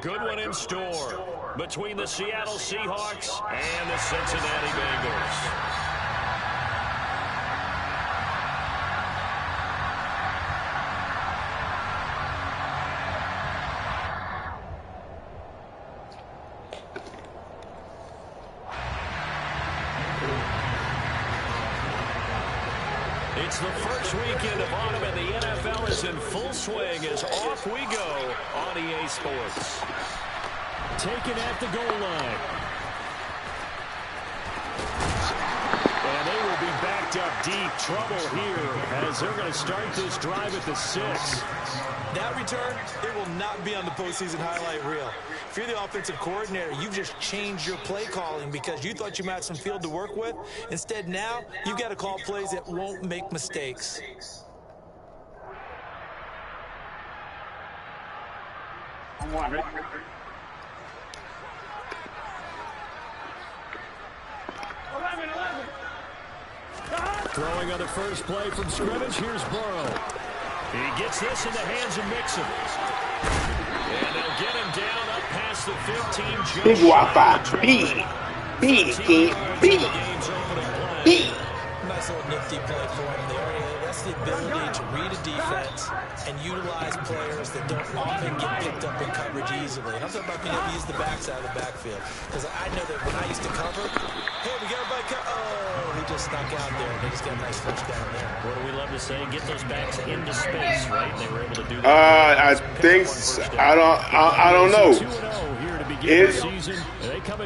good one in store between the Seattle Seahawks and the Cincinnati Bengals. It's the first weekend of autumn, and the NFL is in full swing as off we go on EA Sports. Taken at the goal line. And they will be backed up deep. Trouble here as they're going to start this drive at the 6. That return, it will not be on the postseason highlight reel. If you're the offensive coordinator, you've just changed your play calling because you thought you might have some field to work with. Instead, now, you've got to call plays that won't make mistakes. Throwing on the first play from scrimmage, here's Burrow. He gets this in the hands of Mixon. And they'll get him down up past the 15. Big Wi-Fi. B. Nice little nifty play for him there. That's the ability to read a defense and utilize players that don't often get picked up in coverage easily. And I'm talking about being able to use the backside of the backfield. Because I know that when I used to cover, hey, we got everybody he just snuck out there, and they just got a nice first down there. What do we love to say? Get those backs into space, right? They were able to do that. I think I don't know.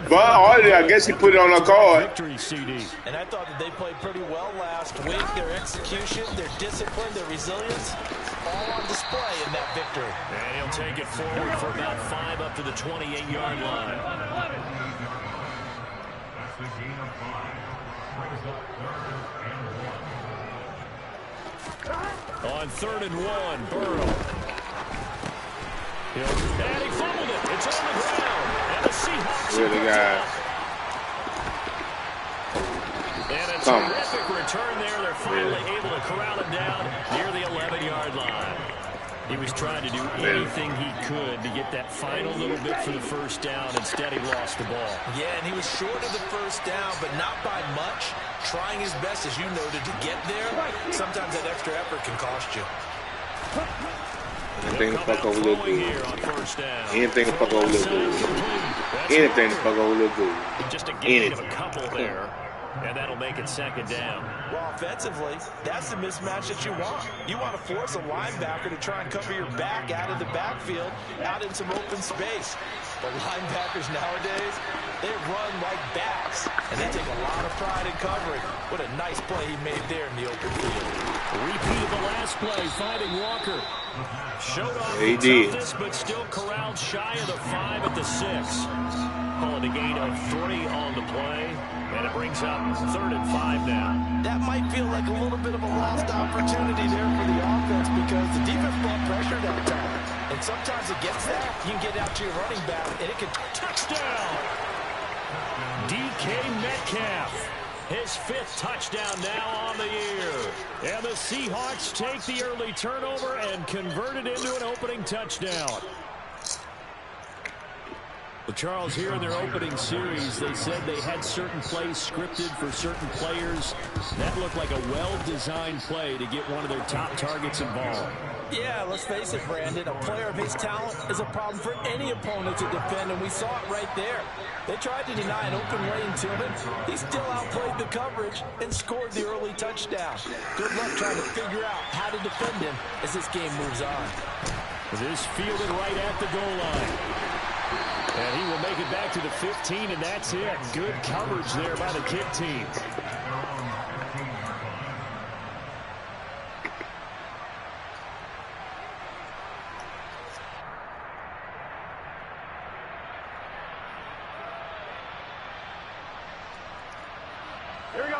But I guess he put it on a card. And I thought that they played pretty well last week. Their execution, their discipline, their resilience, all on display in that victory. And he'll take it forward for about 5 up to the 28-yard line. On 3rd and 1, Burrow. And he fumbled it. It's on the ground. And the Seahawks Really got. And a terrific return there. They're finally able to corral him down near the 11-yard line. He was trying to do anything he could to get that final little bit for the first down. Instead, he lost the ball. Yeah, and he was short of the first down, but not by much. Trying his best, as you noted, to get there. Sometimes that extra effort can cost you. Anything to fuck over Lil Good. Anything to fuck over Lil Good. Anything to fuck over Lil Good. Just a gain of a couple there. And that'll make it 2nd down. Well, offensively, that's the mismatch that you want. You want to force a linebacker to try and cover your back out of the backfield, out in some open space. But linebackers nowadays, they run like backs, and they take a lot of pride in covering. What a nice play he made there in the open field. Repeat of the last play, finding Walker. Showed off the toughness, but still corralled shy of the 5 at the 6. Call it a gain of 3 on the play. And it brings up 3rd and 5 now. That might feel like a little bit of a lost opportunity there for the offense because the defense brought pressure that time. And sometimes against that, you can get out to your running back and it can touchdown. DK Metcalf. His 5th touchdown now on the year. And the Seahawks take the early turnover and convert it into an opening touchdown. Well, Charles, here in their opening series, they said they had certain plays scripted for certain players. That looked like a well-designed play to get one of their top targets involved. Yeah, let's face it, Brandon. A player of his talent is a problem for any opponent to defend, and we saw it right there. They tried to deny an open lane to him. He still outplayed the coverage and scored the early touchdown. Good luck trying to figure out how to defend him as this game moves on. This fielded right at the goal line. And he will make it back to the 15, and that's it. Good coverage there by the kick team.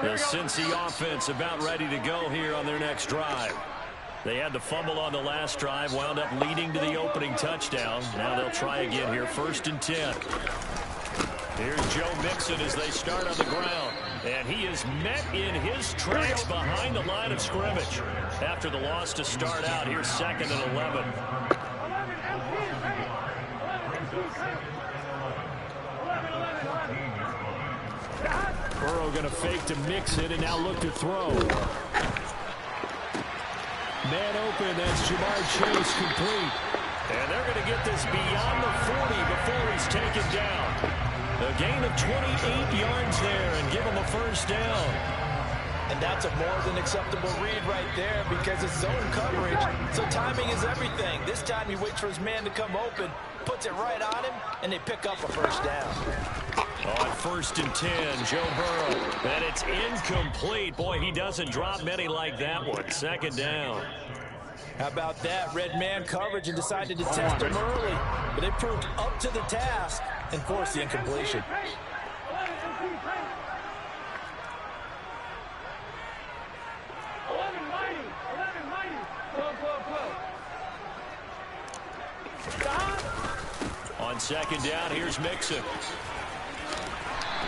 The Cincy offense about ready to go here on their next drive. They had the fumble on the last drive, wound up leading to the opening touchdown. Now they'll try again here, 1st and 10. Here's Joe Mixon as they start on the ground. And he is met in his tracks behind the line of scrimmage. After the loss to start out, here's 2nd and 11. Burrow going to fake to mix it and now look to throw. Man open, that's Jamar Chase complete. And they're going to get this beyond the 40 before he's taken down. A gain of 28 yards there and give him a first down. And that's a more than acceptable read right there because it's zone coverage, so timing is everything. This time he waits for his man to come open, puts it right on him, and they pick up a first down. On 1st and 10, Joe Burrow. And it's incomplete. Boy, he doesn't drop many like that one. 2nd down. How about that? Red man coverage and decided to test him early. But they proved up to the task and forced the incompletion. On 2nd down, here's Mixon.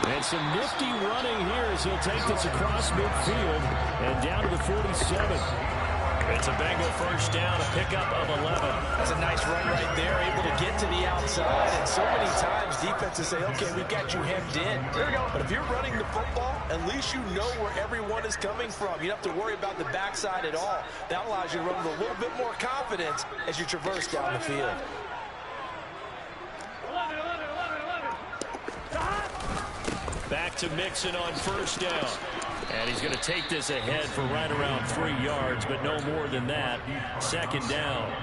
And some nifty running here as he'll take this across midfield and down to the 47. It's a Bengal first down, a pickup of 11. That's a nice run right there, able to get to the outside. And so many times defenses say, okay, we've got you hemmed in. But if you're running the football, at least you know where everyone is coming from. You don't have to worry about the backside at all. That allows you to run with a little bit more confidence as you traverse down the field. Back to Mixon on 1st down. And he's going to take this ahead for right around 3 yards, but no more than that. 2nd down.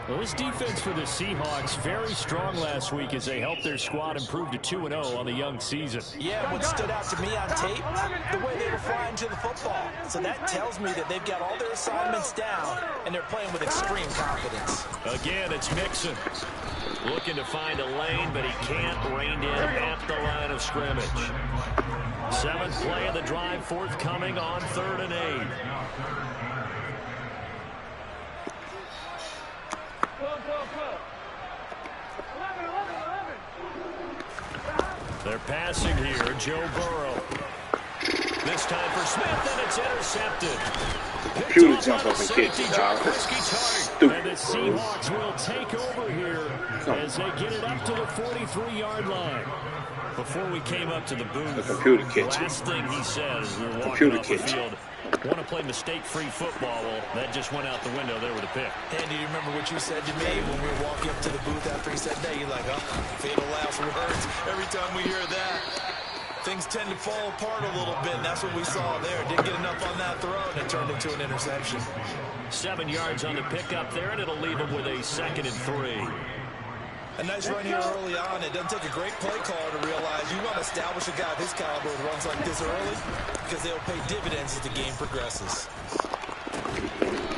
Well, this defense for the Seahawks very strong last week as they helped their squad improve to 2-0 on the young season. Yeah, what stood out to me on tape, the way they were flying to the football. So that tells me that they've got all their assignments down, and they're playing with extreme confidence. Again, it's Mixon. Looking to find a lane, but he can't. Reined in at the line of scrimmage. 7th play of the drive forthcoming on 3rd and 8. They're passing here, Joe Burrow. This time for Smith, and it's intercepted. Computer jump up and catch it, dog. Stupid. And the Seahawks will take over here as they get it up to the 43-yard line. Before we came up to the booth, the last thing he said as we were walking off the field, want to play mistake-free football. Well, that just went out the window there with a pick. Andy, do you remember what you said to me when we were walking up to the booth after he said that? You're like, oh, fatal last words. Every time we hear that, things tend to fall apart a little bit, and that's what we saw there. Didn't get enough on that throw, and it turned into an interception. 7 yards on the pickup there, and it'll leave him with a 2nd and 3. A nice run here early on. It doesn't take a great play caller to realize you want to establish a guy of his caliber with runs like this early because they'll pay dividends as the game progresses.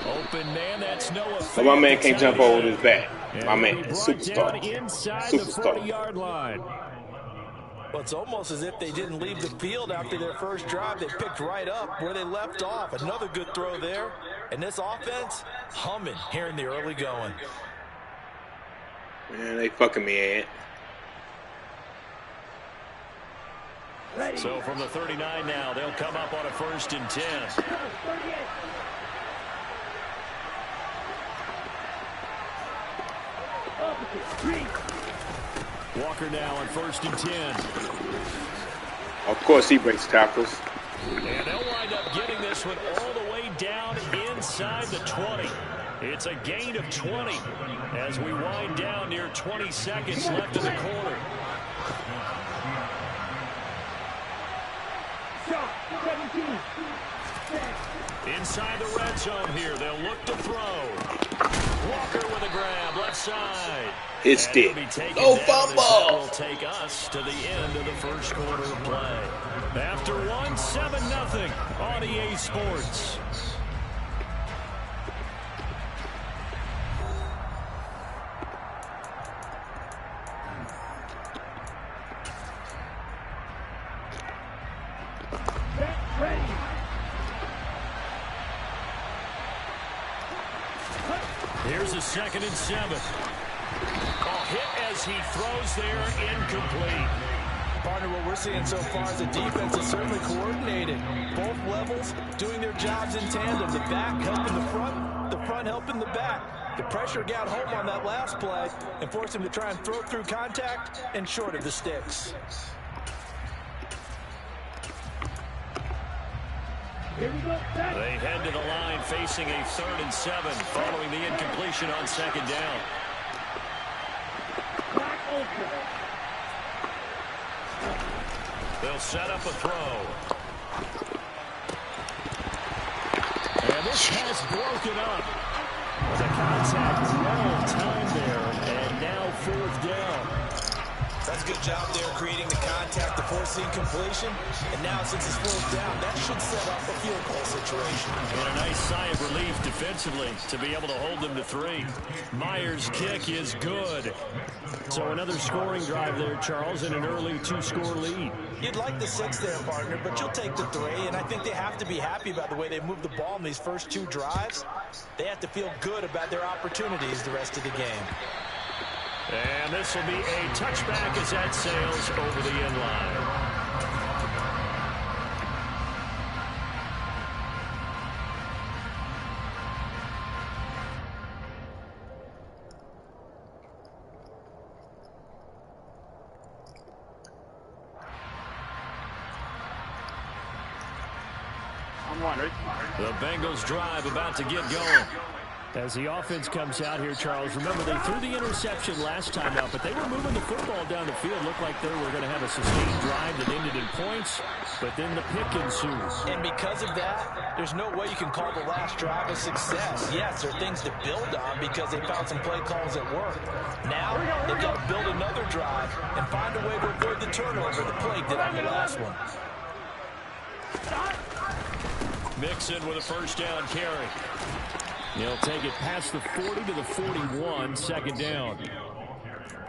Open man, that's Noah. So my man can't jump over his back. My man, superstar. Superstar. The 40-yard line. Well, it's almost as if they didn't leave the field after their first drive. They picked right up where they left off. Another good throw there. And this offense, humming here in the early going. Man, they fucking me, Ed. So from the 39 now, they'll come up on a 1st and 10. Walker now on 1st and 10. Of course he breaks tackles. And they'll wind up getting this one all the way down inside the 20. It's a gain of 20 as we wind down near 20 seconds left in the quarter. Inside the red zone here, they'll look to throw. Walker with a grab, left side. It's dead. No fumble. Will take us to the end of the first quarter of play. After 7-0 on EA Sports. Here's a 2nd and 7. Hit as he throws there, incomplete. Partner, what we're seeing so far is the defense is certainly coordinated. Both levels doing their jobs in tandem. The back helping the front helping the back. The pressure got home on that last play and forced him to try and throw through contact and short of the sticks. They head to the line facing a 3rd and 7 following the incompletion on 2nd down. They'll set up a throw. And this has broken up. The contact, no time there, and now 4th down. That's a good job there creating the contact, the forcing completion. And now since it's 4th down, that should set up a field goal situation. And a nice sigh of relief defensively to be able to hold them to 3. Myers' kick is good. So another scoring drive there, Charles, and an early 2-score lead. You'd like the 6 there, partner, but you'll take the 3. And I think they have to be happy about the way they moved the ball in these first 2 drives. They have to feel good about their opportunities the rest of the game. And this will be a touchback as that sails over the end line. The Bengals drive about to get going. As the offense comes out here, Charles, remember they threw the interception last time out, but they were moving the football down the field. Looked like they were going to have a sustained drive that ended in points, but then the pick ensues. And because of that, there's no way you can call the last drive a success. Yes, there are things to build on because they found some play calls that work. Now, they've got to build another drive and find a way to avoid the turnover the play did on the last one. Mixon with a 1st down carry. He'll take it past the 40 to the 41, 2nd down.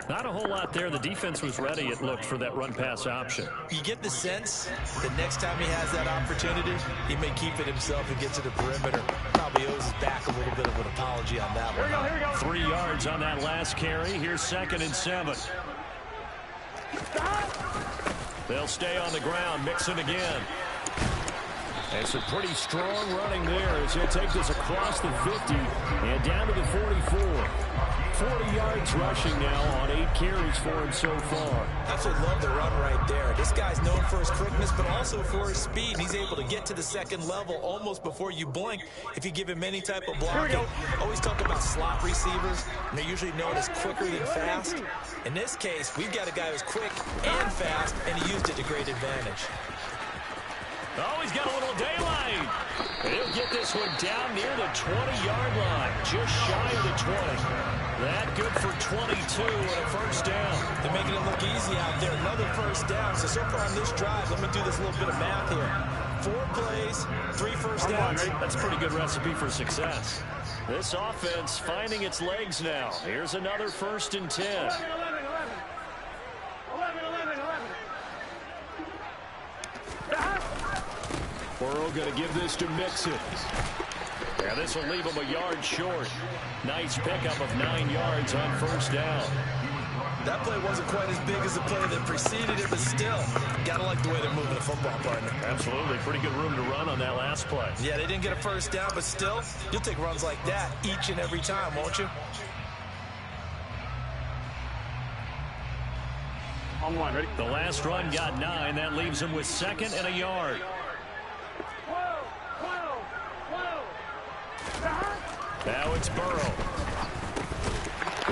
Not a whole lot there. The defense was ready, it looked, for that run-pass option. You get the sense that next time he has that opportunity, he may keep it himself and get to the perimeter. Probably owes his back a little bit of an apology on that one. Here we go. 3 yards on that last carry. Here's 2nd and 7. They'll stay on the ground. Mixon again. And some pretty strong running there as he'll take this across the 50 and down to the 44. 40 yards rushing now on 8 carries for him so far. Absolutely love the run right there. This guy's known for his quickness, but also for his speed. He's able to get to the 2nd level almost before you blink if you give him any type of blocking. Always talk about slot receivers, and they're usually known as quicker than fast. In this case, we've got a guy who's quick and fast, and he used it to great advantage. Oh, he's got a little daylight. He'll get this one down near the 20-yard line, just shy of the 20. That good for 22 and a 1st down. They're making it look easy out there. Another 1st down. So far on this drive, let me do this little bit of math here. 4 plays, 3 first downs. That's a pretty good recipe for success. This offense finding its legs now. Here's another 1st and 10. Burrow going to give this to Mixon. Yeah, this will leave him a yard short. Nice pickup of 9 yards on 1st down. That play wasn't quite as big as the play that preceded it, but still, gotta like the way they're moving the football, partner. Absolutely. Pretty good room to run on that last play. Yeah, they didn't get a 1st down, but still, you'll take runs like that each and every time, won't you? On 1, ready? The last run got 9. That leaves him with 2nd and a yard. Now it's Burrow.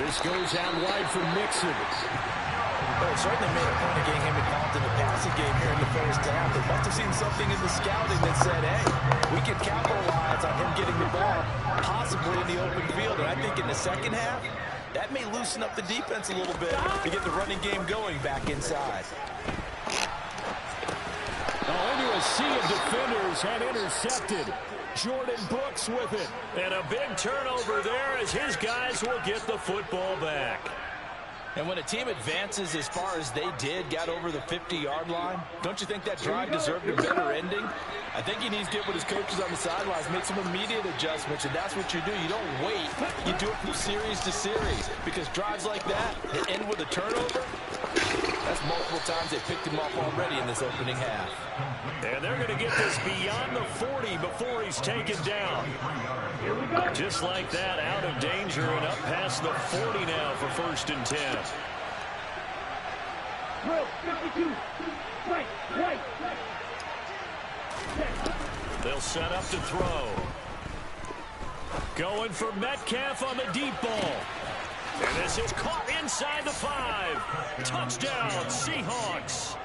This goes out wide for Mixon. Well, it certainly made a point of getting him involved in the passing game here in the 1st half. They must have seen something in the scouting that said, hey, we can capitalize on him getting the ball, possibly in the open field. And I think in the 2nd half, that may loosen up the defense a little bit to get the running game going back inside. Into a sea of defenders and intercepted. Jordan Brooks with it. And a big turnover there as his guys will get the football back. And when a team advances as far as they did, got over the 50-yard line, don't you think that drive deserved a better ending? I think he needs to get with his coaches on the sidelines, make some immediate adjustments, and that's what you do. You don't wait. You do it from series to series because drives like that end with a turnover, that's multiple times they picked him off already in this opening half. And they're going to get this beyond the 40 before he's taken down. Just like that, out of danger and up past the 40 now for 1st and 10. 52. Right. They'll set up to throw. Going for Metcalf on the deep ball. And this is caught inside the 5. Touchdown, Seahawks.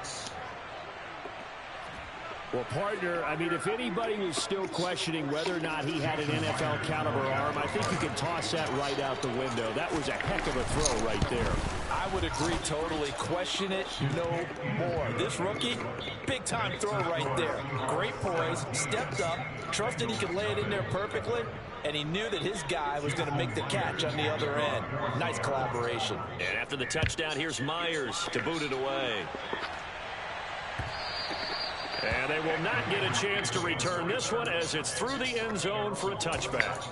Well, partner, I mean, if anybody was still questioning whether or not he had an NFL caliber arm, I think you can toss that right out the window. That was a heck of a throw right there. I would agree totally. Question it no more. This rookie, big-time throw right there. Great poise, stepped up, trusted he could lay it in there perfectly, and he knew that his guy was going to make the catch on the other end. Nice collaboration. And after the touchdown, here's Myers to boot it away. And they will not get a chance to return this one as it's through the end zone for a touchback.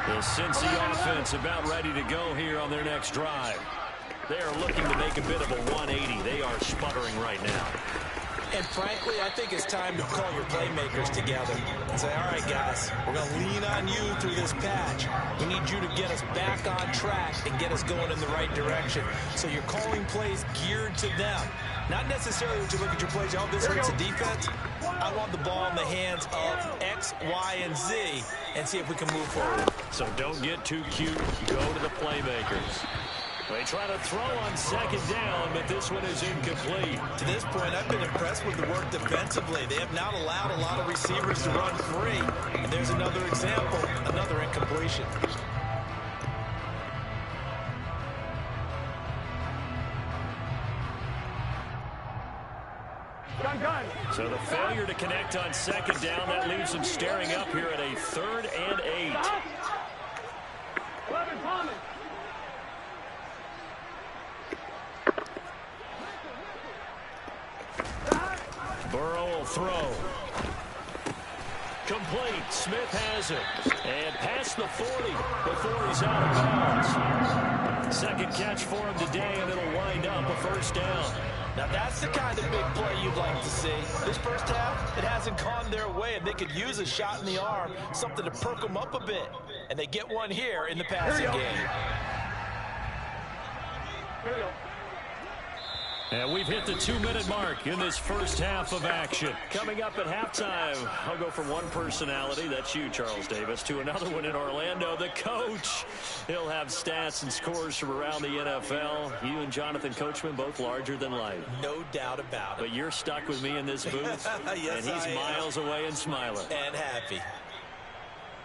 The Cincy offense about ready to go here on their next drive. They are looking to make a bit of a 180. They are sputtering right now. And frankly, I think it's time to call your playmakers together and say, all right, guys, we're going to lean on you through this patch. We need you to get us back on track and get us going in the right direction. So you're calling plays geared to them. Not necessarily when you look at your plays, oh, this hurts the defense. I want the ball in the hands of X, Y, and Z and see if we can move forward. So don't get too cute. Go to the playmakers. They try to throw on 2nd down, but this one is incomplete. To this point, I've been impressed with the work defensively. They have not allowed a lot of receivers to run free. And there's another example, another incompletion. So the failure to connect on 2nd down, that leaves them staring up here at a 3rd and 8. Burrow will throw. Complete. Smith has it. And past the 40 before he's out of bounds. 2nd catch for him today, and it'll wind up a 1st down. Now that's the kind of big play you'd like to see. This first half, it hasn't gone their way, and they could use a shot in the arm, something to perk them up a bit. And they get one here in the passing game. Here we go. And we've hit the 2-minute mark in this first half of action. Coming up at halftime, I'll go from one personality, that's you, Charles Davis, to another one in Orlando, the coach. He'll have stats and scores from around the NFL. You and Jonathan Coachman, both larger than life. No doubt about it. But you're stuck with me in this booth, yes, and he's miles away and smiling. And happy.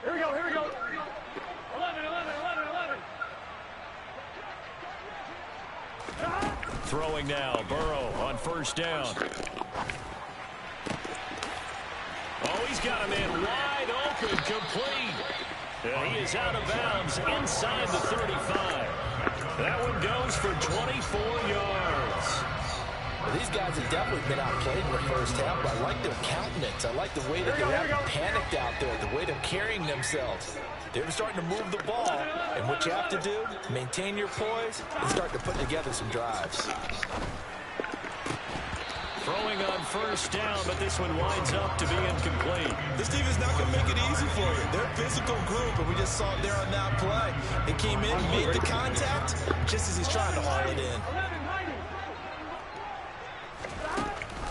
Here we go. 11. Throwing now, Burrow on 1st down. Oh, he's got him in wide open, complete. And he is out of bounds inside the 35. That one goes for 24 yards. Well, these guys have definitely been outplayed in the first half, but I like their countenance. I like the way that they haven't panicked out there, the way they're carrying themselves. They're starting to move the ball, and what you have to do, maintain your poise and start to put together some drives. Throwing on 1st down, but this one winds up to be incomplete. This team is not going to make it easy for you. They're a physical group, and we just saw it there on that play. They came in, made the contact, just as he's trying to haul it in.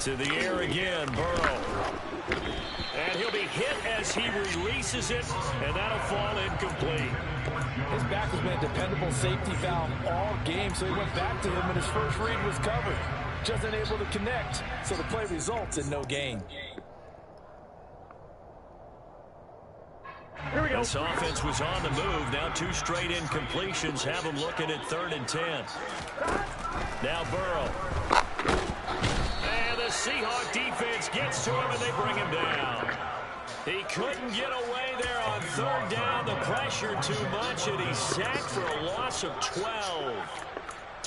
To the air again, Burrow. And he'll be hit as he releases it, and that'll fall incomplete. His back has been a dependable safety valve all game, so he went back to him, and his first read was covered. Just unable to connect, so the play results in no gain. Here we go. This offense was on the move. Now 2 straight incompletions have them looking at 3rd and 10. Now Burrow. And the Seahawk defense gets to him, and they bring him down. He couldn't get away there on 3rd down. The pressure too much, and he's sacked for a loss of 12.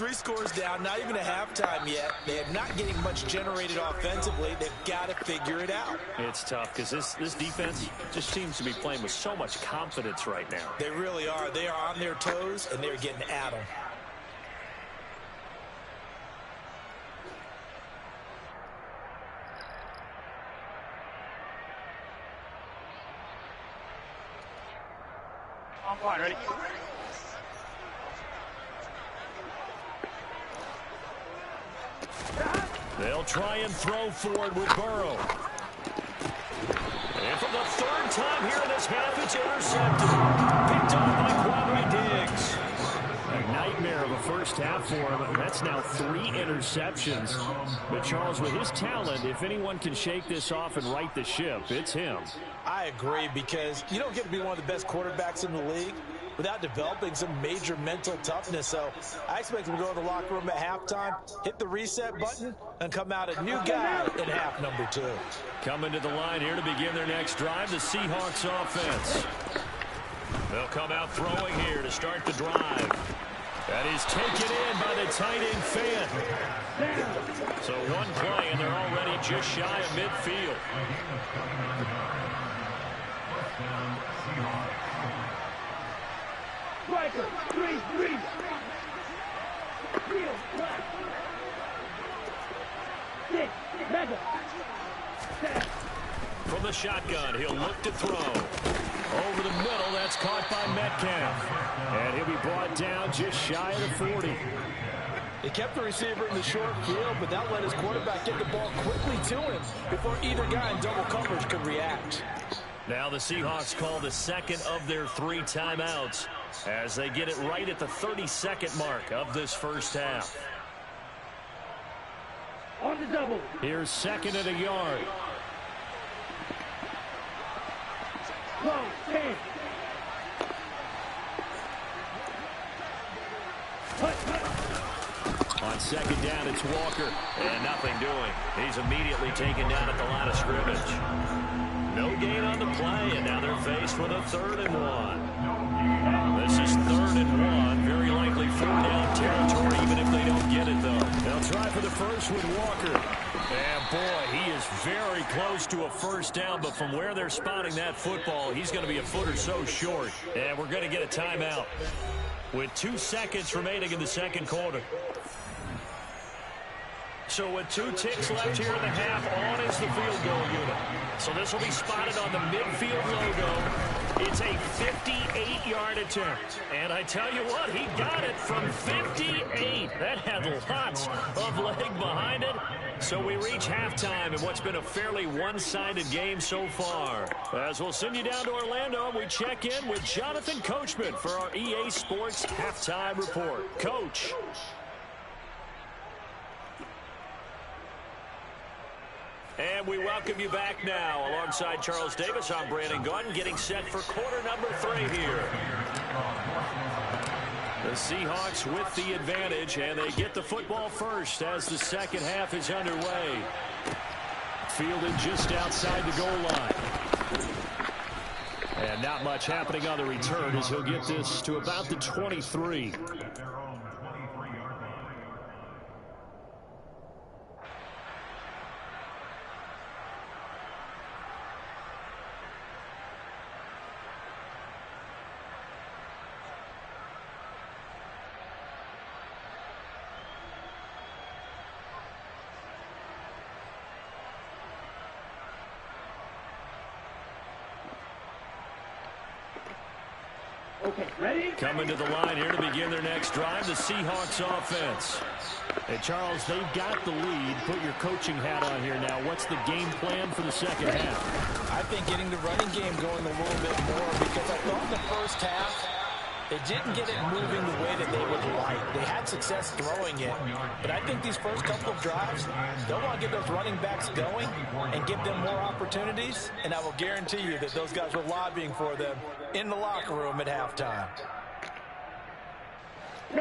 3 scores down, not even a halftime yet. They're not getting much generated offensively. They've got to figure it out. It's tough because this defense just seems to be playing with so much confidence right now. They really are. They are on their toes, and they're getting at them. Line, ready? They'll try and throw forward with Burrow. And for the 3rd time here in this half, it's intercepted. Picked off by Quadri Diggs. A nightmare of a first half for him. That's now 3 interceptions. But Charles, with his talent, if anyone can shake this off and right the ship, it's him. I agree, because you don't get to be one of the best quarterbacks in the league without developing some major mental toughness. So I expect him to go to the locker room at halftime, hit the reset button, and come out a new guy in half number 2. Coming to the line here to begin their next drive, the Seahawks offense. They'll come out throwing here to start the drive. That is taken in by the tight end fan. So one play, and they're already just shy of midfield. Striker, 3-3. Field, flat. 6, mega. 7. From the shotgun, he'll look to throw. Over the middle, that's caught by Metcalf. And he'll be brought down just shy of the 40. He kept the receiver in the short field, but that let his quarterback get the ball quickly to him before either guy in double coverage could react. Now the Seahawks call the second of their 3 timeouts as they get it right at the 30-second mark of this first half. On the double. Here's 2nd and a yard. Low, 10. On 2nd down, it's Walker. And nothing doing. He's immediately taken down at the line of scrimmage. No gain on the play, and now they're faced with a 3rd and 1. This is 3rd and 1. Very likely 4th down territory, even if they don't get it, though. They'll try for the first with Walker. And, boy, he is very close to a first down, but from where they're spotting that football, he's going to be a foot or so short. And we're going to get a timeout with 2 seconds remaining in the second quarter. So with 2 ticks left here in the half, on is the field goal unit. So this will be spotted on the midfield logo. It's a 58-yard attempt. And I tell you what, he got it from 58. That had lots of leg behind it. So we reach halftime in what's been a fairly one-sided game so far. As we'll send you down to Orlando, we check in with Jonathan Coachman for our EA Sports Halftime Report. Coach. And we welcome you back now. Alongside Charles Davis, I'm Brandon Gaudin, getting set for quarter number 3 here. The Seahawks with the advantage, and they get the football first as the second half is underway. Fielded just outside the goal line. And not much happening on the return as he'll get this to about the 23. Okay, ready? Coming to the line here to begin their next drive, the Seahawks offense. Hey, Charles, they've got the lead. Put your coaching hat on here now. What's the game plan for the second half? I think getting the running game going a little bit more, because I thought in the first half they didn't get it moving the way that they would like. They had success throwing it, but I think these first couple of drives, they'll want to get those running backs going and give them more opportunities, and I will guarantee you that those guys were lobbying for them in the locker room at halftime.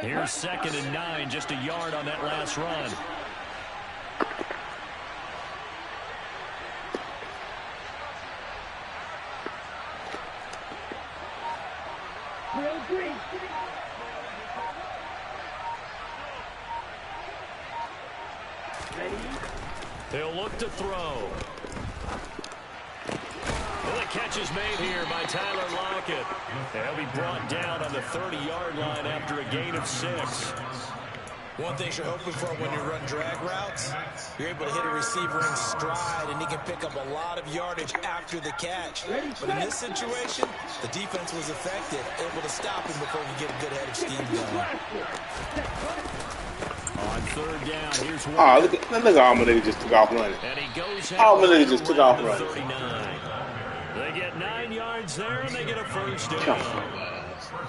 Here's 2nd and 9, just a yard on that last run. He'll look to throw. Well, the catch is made here by Tyler Lockett. He'll be brought down on the 30-yard line after a gain of 6. One thing you're hoping for when you run drag routes, you're able to hit a receiver in stride, and he can pick up a lot of yardage after the catch. But in this situation, the defense was effective, able to stop him before he get a good head of steam going. On 3rd down, here's one. Oh, look at all my niggas just took off running. And he goes All my niggas just took off running. 39. They get 9 yards there, and they get a 1st down.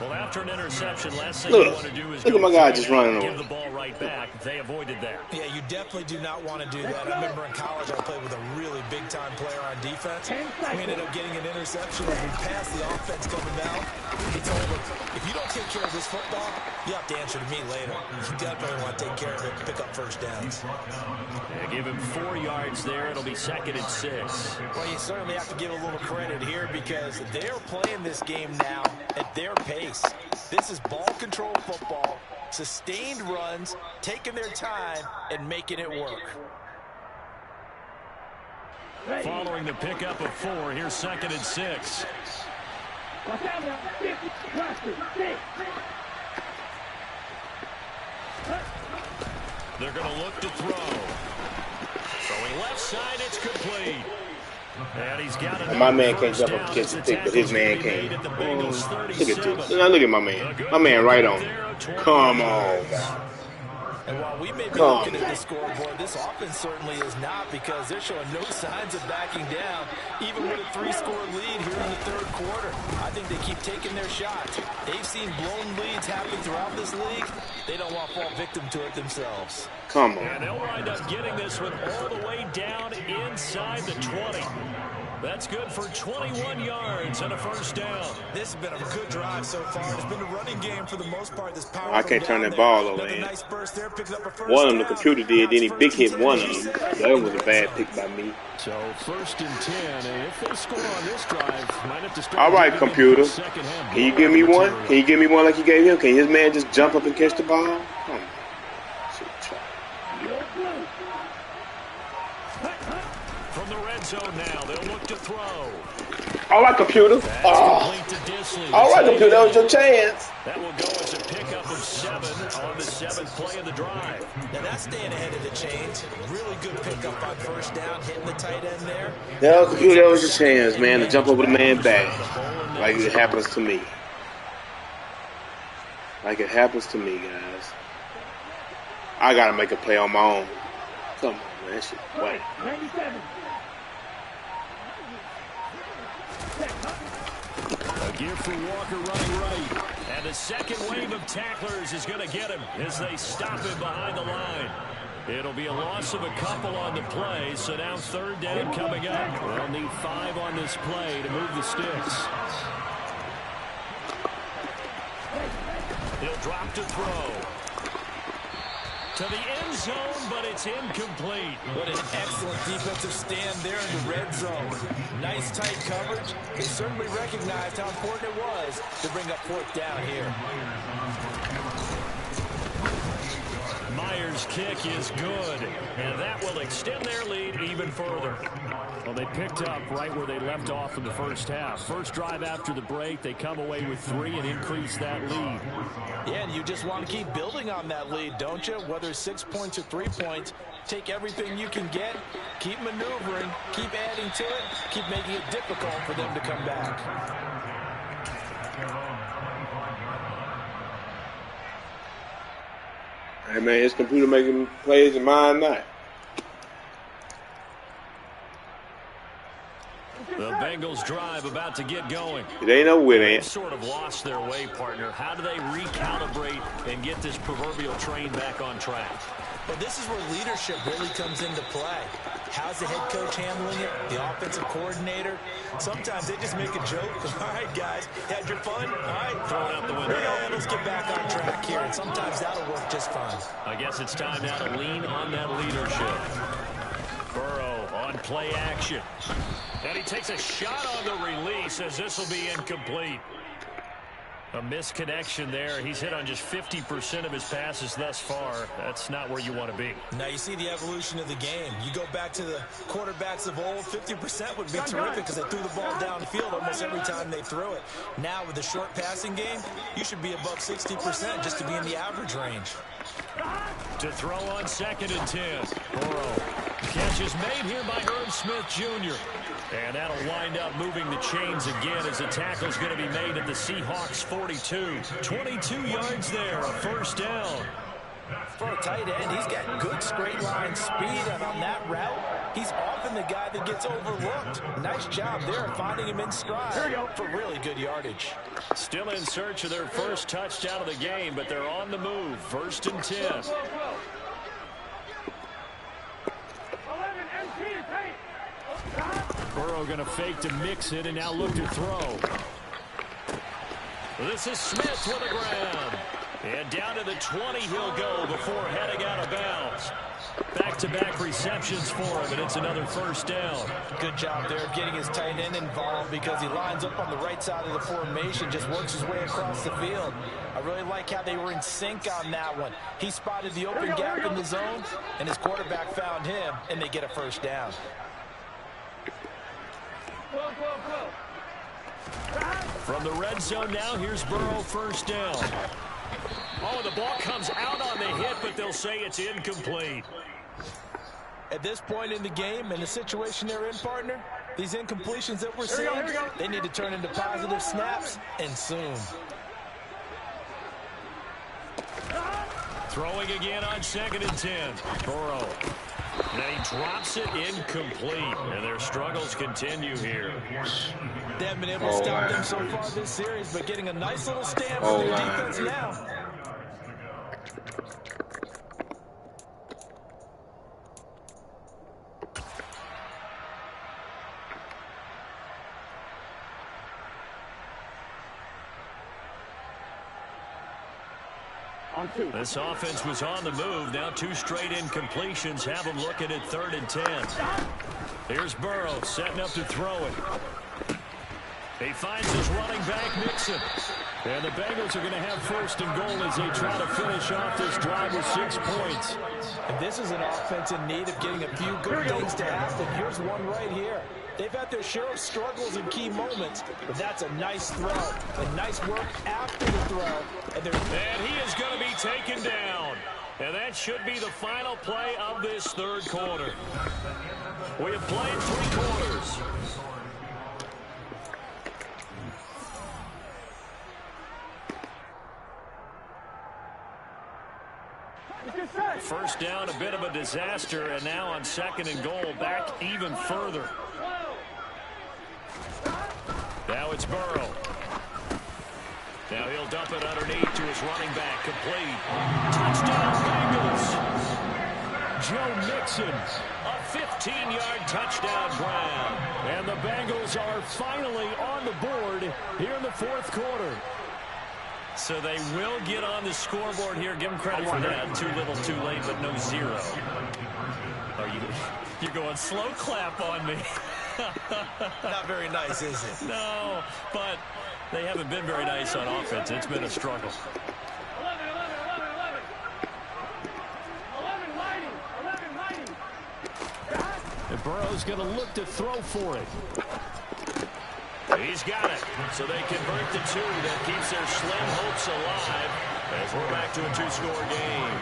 Well, after an interception, last thing you want to do is look at my guy just running give the ball right back. They avoided that. Yeah, you definitely do not want to do that. I remember in college I played with a really big-time player on defense. We ended up getting an interception as we passed the offense coming down. He told him, if you don't take care of this football, you have to answer to me later. You definitely want to take care of it and pick up 1st downs. Yeah, give him 4 yards there. It'll be 2nd and 6. Well, you certainly have to give a little credit here because they're playing this game now at their pace. This is ball control football, sustained runs, taking their time, and making it work. Following the pickup of 4, here's 2nd and 6. They're going to look to throw. Throwing left side, it's complete. And he's got it. My man can't jump up and catch the pick, but his man can. Look at this. Now look at my man. My man right on. Come on. And while we may be looking at the scoreboard, this offense certainly is not because they're showing no signs of backing down, even with a 3-score lead here in the 3rd quarter. I think they keep taking their shots. They've seen blown leads happen throughout this league. They don't want to fall victim to it themselves. Come on. And they'll wind up getting this one all the way down inside the 20. That's good for 21 yards and a 1st down. This has been a good drive so far. It's been a running game for the most part. This power I can't turn that ball over, man. Nice burst there, picks up a 1st one of them the down. computer did, then he big hit one of them. That was a bad pick by me. So 1st and 10, and if they score on this drive, might have to start. All right, computer. Can you give me one? Can you give me one like you gave him? Can his man just jump up and catch the ball? Come on. From the red zone now, they'll look to throw. All right, computer. Oh. All right, computer. That was your chance. That will go as a pickup of 7 on the 7th play of the drive. Now that's staying ahead of the chains. Really good pickup on 1st down, hitting the tight end there. Yeah, computer. That was your chance, man, to jump over the man back, like it happens to me. Like it happens to me, guys. I gotta make a play on my own. Come on, man. That shit wait. 97. A give for Walker running right. And the 2nd wave of tacklers is going to get him as they stop him behind the line. It'll be a loss of a couple on the play, so now 3rd down coming up. They'll need 5 on this play to move the sticks. He'll drop to throw. To the end zone, but it's incomplete. What an excellent defensive stand there in the red zone. Nice tight coverage. They certainly recognized how important it was to bring up 4th down here. Myers' kick is good, and that will extend their lead even further. Well, they picked up right where they left off in the 1st half. First drive after the break, they come away with 3 and increase that lead. Yeah, and you just want to keep building on that lead, don't you? Whether it's 6 points or 3 points, take everything you can get, keep maneuvering, keep adding to it, keep making it difficult for them to come back. Hey, man, his computer making plays and mine not. The Bengals drive about to get going. It ain't no wit, They ain't. sort of lost their way, partner. How do they recalibrate and get this proverbial train back on track? Well, this is where leadership really comes into play. How's the head coach handling it? The offensive coordinator? Sometimes they just make a joke. All right, guys, had your fun? All right, Throw it out the window. Yeah, let's get back on track here. And sometimes that'll work just fine. I guess it's time now to lean on that leadership. Burrow on play action. And he takes a shot on the release as this will be incomplete. A misconnection there. He's hit on just 50% of his passes thus far. That's not where you want to be. Now you see the evolution of the game. You go back to the quarterbacks of old, 50% would be terrific because they threw the ball downfield almost every time they threw it. Now with the short passing game, you should be above 60% just to be in the average range. To throw on 2nd and 10. Burrow. Catch is made here by Herb Smith Jr. And that'll wind up moving the chains again as the tackle's going to be made at the Seahawks 42. 22 yards there, a first down. For a tight end, he's got good straight line speed, and on that route, he's often the guy that gets overlooked. Nice job there finding him in stride for really good yardage. Still in search of their first touchdown of the game, but they're on the move. 1st and 10. Burrow going to fake to mix it and now look to throw. This is Smith with the ground. And down to the 20 he'll go before heading out of bounds. Back-to-back receptions for him, and it's another first down. Good job there of getting his tight end involved because he lines up on the right side of the formation, just works his way across the field. I really like how they were in sync on that one. He spotted the open gap in the zone, and his quarterback found him, and they get a first down. From the red zone now, here's Burrow, first down. Oh, the ball comes out on the hit, but they'll say it's incomplete. At this point in the game and the situation they're in, partner, these incompletions that we're seeing, they need to turn into positive snaps, and soon. Throwing again on 2nd and 10. Burrow. And he drops it incomplete, and their struggles continue here. They haven't been able to stop them so far this series, but getting a nice little stamp on their defense now. This offense was on the move. Now 2 straight incompletions have them looking at 3rd and 10. Here's Burrow setting up to throw it. He finds his running back, Mixon. And the Bengals are going to have 1st and goal as they try to finish off this drive with 6 points. And this is an offense in need of getting a few good things to happen. Here's one right here. They've had their share of struggles in key moments, but that's a nice throw. A nice work after the throw. And he is going to be taken down. And that should be the final play of this 3rd quarter. We have played 3 quarters. First down, a bit of a disaster, and now on 2nd and goal, back even further. Now it's Burrow. Now he'll dump it underneath to his running back, complete. Touchdown, Bengals. Joe Mixon, a 15-yard touchdown grab. And the Bengals are finally on the board here in the 4th quarter. So they will get on the scoreboard here. Give them credit for that. Too little, too late, but no 0. You're going slow clap on me. Not very nice, is it? No, but they haven't been very nice on offense. It's been a struggle. 11. And Burrow's going to look to throw for it. He's got it. So they convert the 2. That keeps their slim hopes alive as we're back to a 2-score game.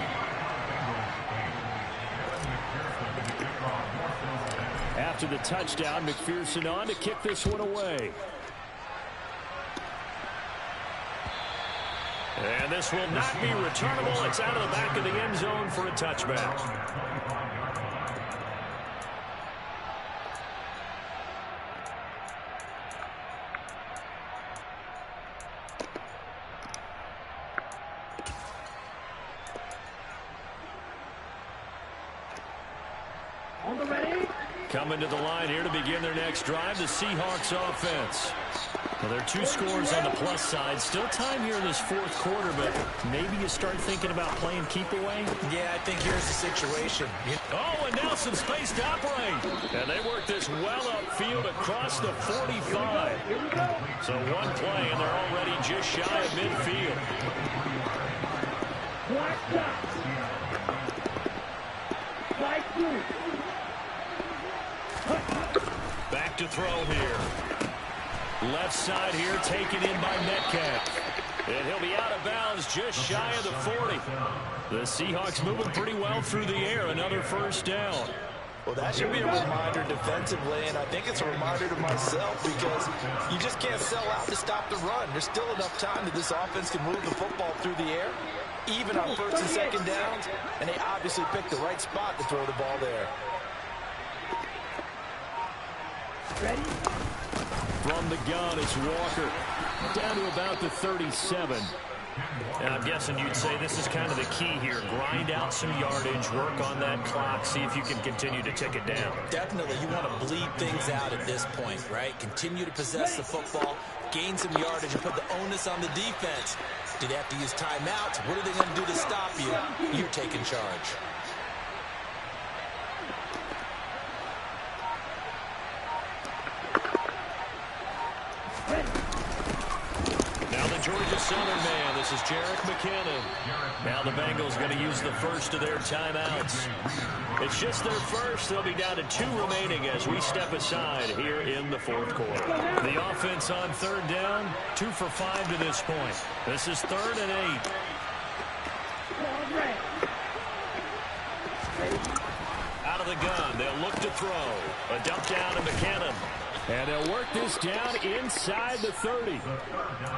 After the touchdown, McPherson on to kick this one away. And this will not be returnable. It's out of the back of the end zone for a touchback. On the ready, Coming to the line here to begin their next drive, the Seahawks offense. Well, there are 2 scores on the plus side. Still time here in this fourth quarter, but maybe you start thinking about playing keep away? Yeah, I think here's the situation. Oh, and now some space to operate. And they work this well upfield across the 45. So one play, and they're already just shy of midfield. Back to throw here. Left side here taken in by Metcalf. And he'll be out of bounds just shy of the 40. The Seahawks moving pretty well through the air. Another first down. Well, that should be a reminder defensively, and I think it's a reminder to myself because you just can't sell out to stop the run. There's still enough time that this offense can move the football through the air, even on first and second downs, and they obviously picked the right spot to throw the ball there. Ready? From the gun, it's Walker. Down to about the 37. And I'm guessing you'd say this is kind of the key here. Grind out some yardage, work on that clock, see if you can continue to tick it down. Definitely, you want to bleed things out at this point, right? Continue to possess the football, gain some yardage, and put the onus on the defense. Do they have to use timeouts? What are they going to do to stop you? You're taking charge. Georgia Southern man, this is Jerick McKinnon. Now the Bengals going to use the first of their timeouts. It's just their first. They'll be down to 2 remaining as we step aside here in the fourth quarter. The offense on third down, 2 for 5 to this point. This is 3rd and 8. Out of the gun, they'll look to throw. A dump down to McKinnon. And they'll work this down inside the 30.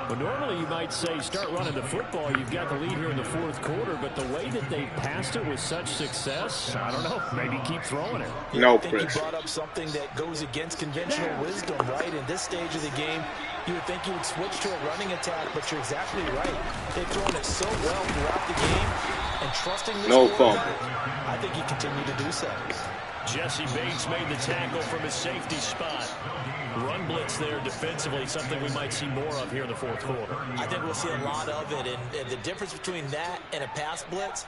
Well, normally you might say start running the football. You've got the lead here in the fourth quarter, but the way that they passed it with such success, I don't know, maybe keep throwing it. No I think pressure. you brought up something that goes against conventional wisdom, right? In this stage of the game, you would think you would switch to a running attack, but you're exactly right. They've thrown it so well throughout the game, and trusting this quarterback, I think you continue to do so. Jesse Bates made the tackle from his safety spot. Run blitz there defensively, something we might see more of here in the fourth quarter. I think we'll see a lot of it, and the difference between that and a pass blitz,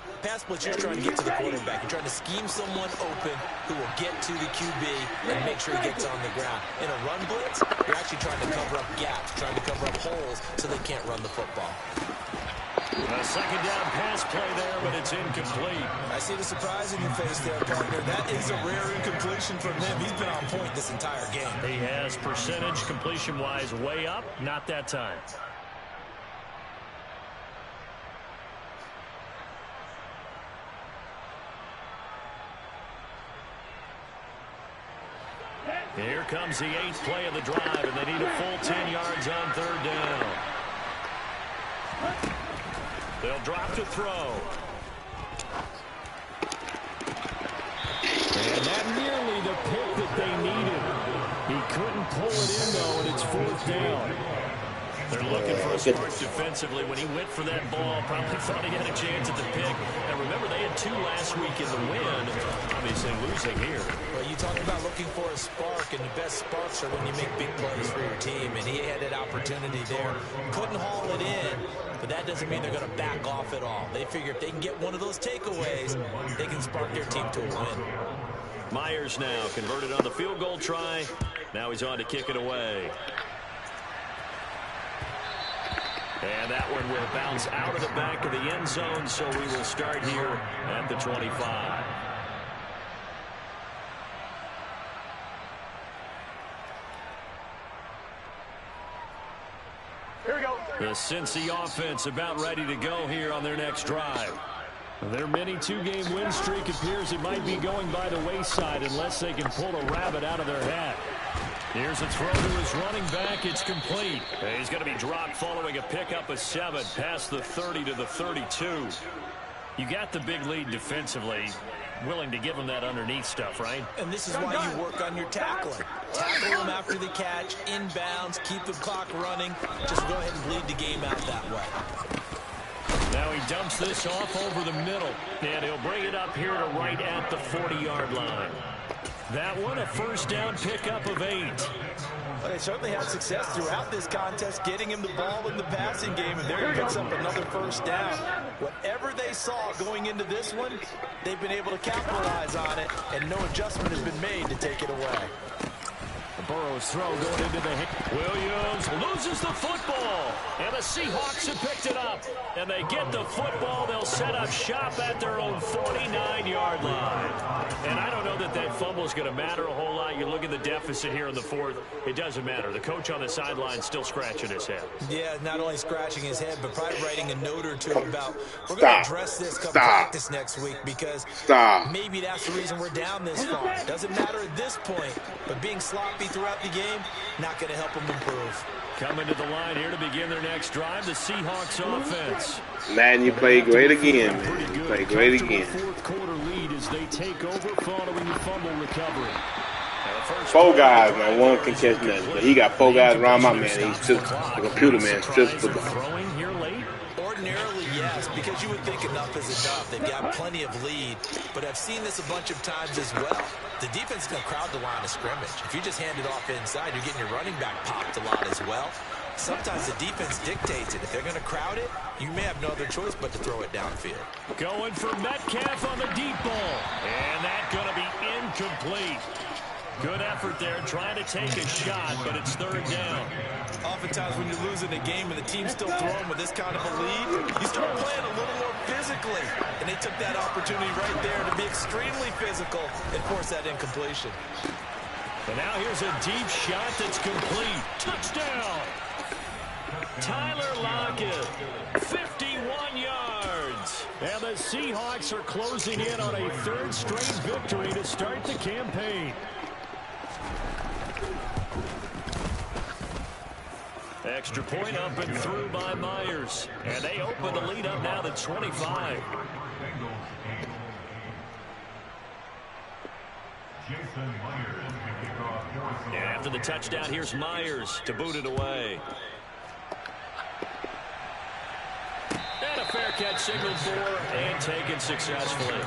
you're trying to get to the quarterback. You're trying to scheme someone open who will get to the QB and make sure he gets on the ground. In a run blitz, you're actually trying to cover up gaps, trying to cover up holes so they can't run the football. A second down pass play there, but it's incomplete. I see the surprise in your face there, partner. That is a rare incompletion from him. He's been on point this entire game. He has percentage completion-wise way up, not that time. Here comes the 8th play of the drive, and they need a full 10 yards on third down. They'll drop to throw. And that nearly the pick that they needed. He couldn't pull it in, though, and it's 4th down. They're looking for a spark defensively. When he went for that ball, probably thought he had a chance at the pick. And remember, they had 2 last week in the win. Obviously losing here. Well, you talk about looking for a spark, and the best sparks are when you make big plays for your team. And he had that opportunity there. Couldn't haul it in, but that doesn't mean they're going to back off at all. They figure if they can get one of those takeaways, they can spark their team to a win. Myers now converted on the field goal try. Now he's on to kick it away. And that one will bounce out of the back of the end zone, so we will start here at the 25. Here we go. The Cincy offense about ready to go here on their next drive. Their mini 2-game win streak appears it might be going by the wayside unless they can pull a rabbit out of their hat. Here's a throw to his running back. It's complete. He's going to be dropped following a pickup of 7 past the 30 to the 32. You got the big lead defensively. Willing to give him that underneath stuff, right? And this is why you work on your tackling. Tackle him after the catch, inbounds, keep the clock running. Just go ahead and bleed the game out that way. Now he dumps this off over the middle, and he'll bring it up here to right at the 40-yard line. That one a first down pickup of 8. Well, they certainly had success throughout this contest, getting him the ball in the passing game, and there he picks up another first down. Whatever they saw going into this one, they've been able to capitalize on it, and no adjustment has been made to take it away. Burrow's throw going into the hit. Williams loses the football, and the Seahawks have picked it up. And they get the football. They'll set up shop at their own 49-yard line. And I don't know that that fumble is going to matter a whole lot. You look at the deficit here in the fourth. It doesn't matter. The coach on the sideline still scratching his head. Yeah, not only scratching his head, but probably writing a note or two about, we're going to address this come practice next week, because maybe that's the reason we're down this far. Doesn't matter at this point, but being sloppy throughout the game, not going to help them improve. Coming to the line here to begin their next drive, the Seahawks offense. Man, you played great again, man. You played great again. Fourth quarter lead as they take over following the fumble recovery. 4 guys, man. One can catch nothing, but he got 4 guys around my man. He's just the computer man. Just throwing here late. Ordinarily, yes, because you would think enough is enough. They've got plenty of lead, but I've seen this a bunch of times as well. The defense is going to crowd the line of scrimmage. If you just hand it off inside, you're getting your running back popped a lot as well. Sometimes the defense dictates it. If they're going to crowd it, you may have no other choice but to throw it downfield. Going for Metcalf on the deep ball. And that's going to be incomplete. Good effort there, trying to take a shot, but it's third down. Oftentimes when you're losing a game and the team's still throwing with this kind of a lead, you start playing a little more physically. And they took that opportunity right there to be extremely physical and force that incompletion. And now here's a deep shot that's complete. Touchdown! Tyler Lockett, 51 yards. And the Seahawks are closing in on a third straight victory to start the campaign. Extra point up and through by Myers. And they open the lead up now to 25. And after the touchdown, here's Myers to boot it away. And a fair catch signaled for and taken successfully.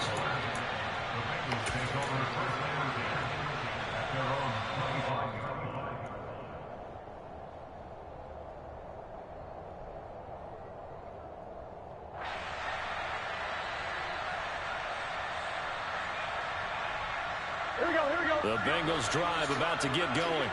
The Bengals drive about to get going.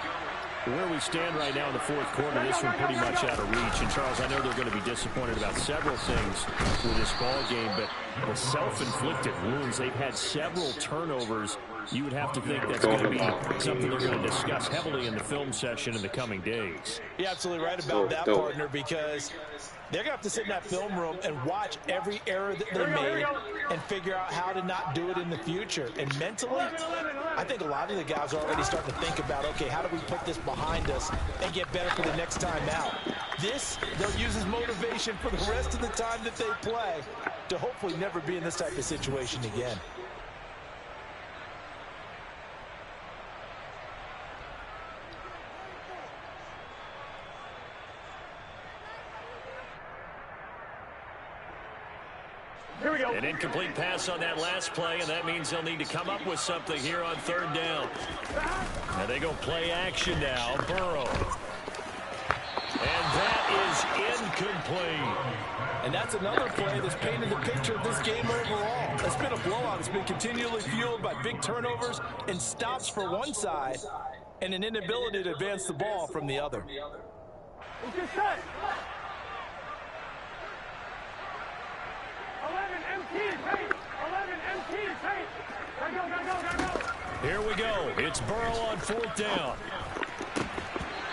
Where we stand right now in the fourth quarter, this one pretty much out of reach. And, Charles, I know they're going to be disappointed about several things with this ball game, but the self-inflicted wounds, they've had several turnovers. You would have to think that's going to be something they're going to discuss heavily in the film session in the coming days. You're absolutely right about that, partner, because they're going to have to sit in that film room and watch every error that they made and figure out how to not do it in the future. And mentally, I think a lot of the guys are already starting to think about, okay, how do we put this behind us and get better for the next time out? This, they'll use as motivation for the rest of the time that they play to hopefully never be in this type of situation again. An incomplete pass on that last play, and that means they'll need to come up with something here on third down. Now they go play action now. Burrow. And that is incomplete. And that's another play that's painted the picture of this game overall. It's been a blowout. It's been continually fueled by big turnovers and stops for one side and an inability to advance the ball from the other. Here we go. It's Burrow on fourth down.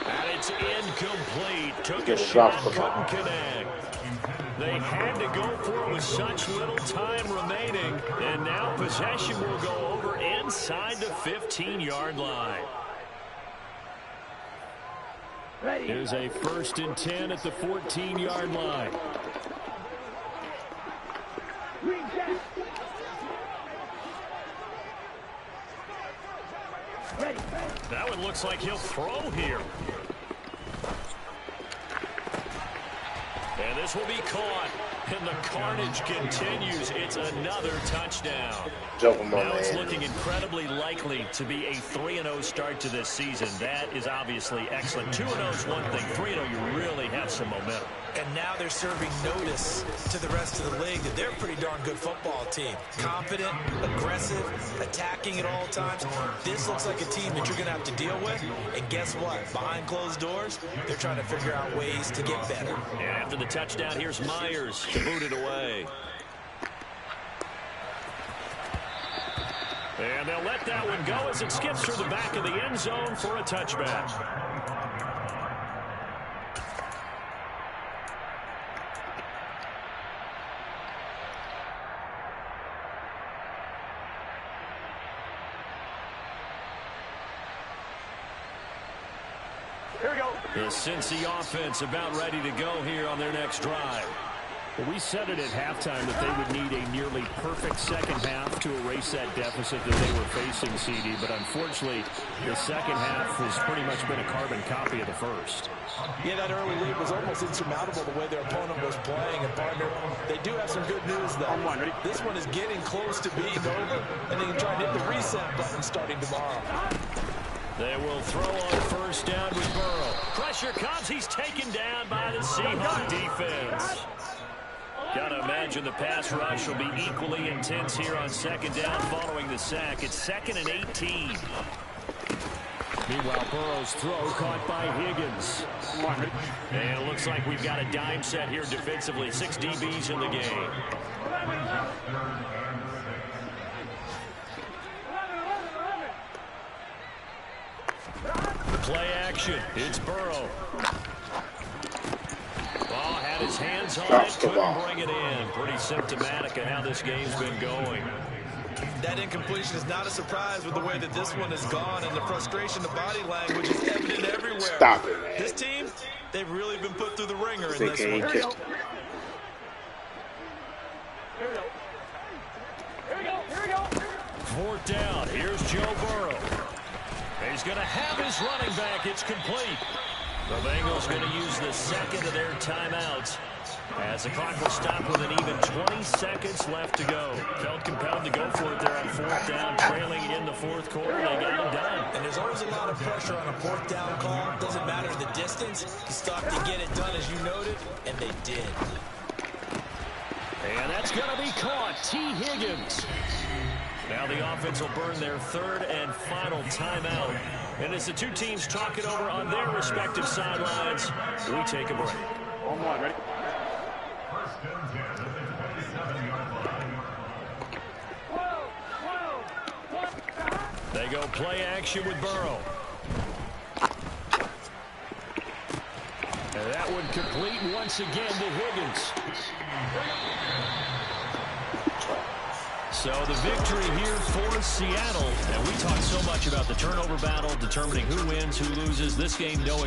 And it's incomplete. Took a shot, couldn't connect. They had to go for it with such little time remaining. And now possession will go over inside the 15-yard line. Here's a 1st and 10 at the 14-yard line. That one looks like he'll throw here. And this will be caught. And the carnage continues. It's another touchdown. Now it's looking incredibly likely to be a 3-0 start to this season. That is obviously excellent. 2-0 is one thing. 3-0, you really have some momentum. And now they're serving notice to the rest of the league that they're a pretty darn good football team. Confident, aggressive, attacking at all times. This looks like a team that you're going to have to deal with. And guess what? Behind closed doors, they're trying to figure out ways to get better. And after the touchdown, here's Myers to boot it away. And they'll let that one go as it skips through the back of the end zone for a touchback. Here we go. The Cincy offense about ready to go here on their next drive. Well, we said it at halftime that they would need a nearly perfect second half to erase that deficit that they were facing, CD. But unfortunately, the second half has pretty much been a carbon copy of the first. Yeah, that early lead was almost insurmountable the way their opponent was playing. And, partner, they do have some good news, though. This one is getting close to being over, and they can try and hit the reset button starting tomorrow. They will throw on first down with Burrow. Pressure comes. He's taken down by the Seahawks defense. Got to imagine the pass rush will be equally intense here on second down following the sack. It's 2nd and 18. Meanwhile, Burrow's throw caught by Higgins. And it looks like we've got a dime set here defensively. 6 DBs in the game. Play action. It's Burrow. Ball had his hands on it, couldn't bring it in. Pretty symptomatic of how this game's been going. That incompletion is not a surprise with the way that this one has gone, and the frustration, the body language is evident everywhere. Stop it, man. This team, they've really been put through the ringer in this one. Here we go. Here we go. Here we go. 4th down. Here's Joe Burrow. He's going to have his running back. It's complete. The Bengals going to use the second of their timeouts as the clock will stop with an even 20 seconds left to go. Felt compelled to go for it there on 4th down, trailing in the 4th quarter. They got it done. And there's always a lot of pressure on a 4th down call. Doesn't matter the distance. You stop to get it done, as you noted, and they did. And that's going to be caught. T. Higgins. Now the offense will burn their 3rd and final timeout. And as the two teams talk it over on their respective sidelines, we take a break. Ready? They go play action with Burrow. And that one complete once again to Higgins. So the victory here for Seattle. And we talk so much about the turnover battle, determining who wins, who loses. This game, no